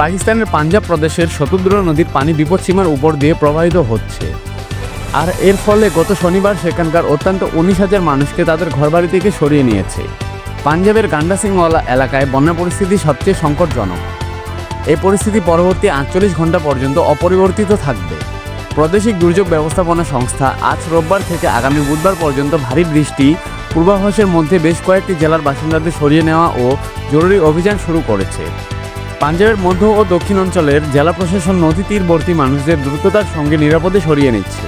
পাকিস্তানের পাঞ্জাব প্রদেশের শতদ্রু নদীর পানি বিপদসীমার উপর দিয়ে প্রবাহিত হচ্ছে, আর এর ফলে গত শনিবার সেখানকার অত্যন্ত 19,000 মানুষকে তাদের ঘরবাড়ি থেকে সরিয়ে নিয়েছে। পাঞ্জাবের গান্ডা সিংওয়ালা এলাকায় বন্যা পরিস্থিতি সবচেয়ে সংকটজনক। এই পরিস্থিতি পরবর্তী 48 ঘন্টা পর্যন্ত অপরিবর্তিত থাকবে। প্রাদেশিক দুর্যোগ ব্যবস্থাপনা সংস্থা আজ রোববার থেকে আগামী বুধবার পর্যন্ত ভারী বৃষ্টি পূর্বাভাসের মধ্যে বেশ কয়েকটি জেলার বাসিন্দাদের সরিয়ে নেওয়া ও জরুরি অভিযান শুরু করেছে। পাঞ্জাবের মধ্য ও দক্ষিণ অঞ্চলের জেলা প্রশাসন নদী তীরবর্তী মানুষদের দ্রুততার সঙ্গে নিরাপদে সরিয়ে নিচ্ছে।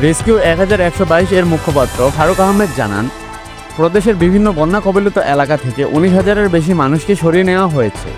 রেস্কিউ 1122 এর মুখপাত্র ফারুক আহমেদ জানান, প্রদেশের বিভিন্ন বন্যা কবলিত এলাকা থেকে 19,000-এর বেশি মানুষকে সরিয়ে নেওয়া হয়েছে।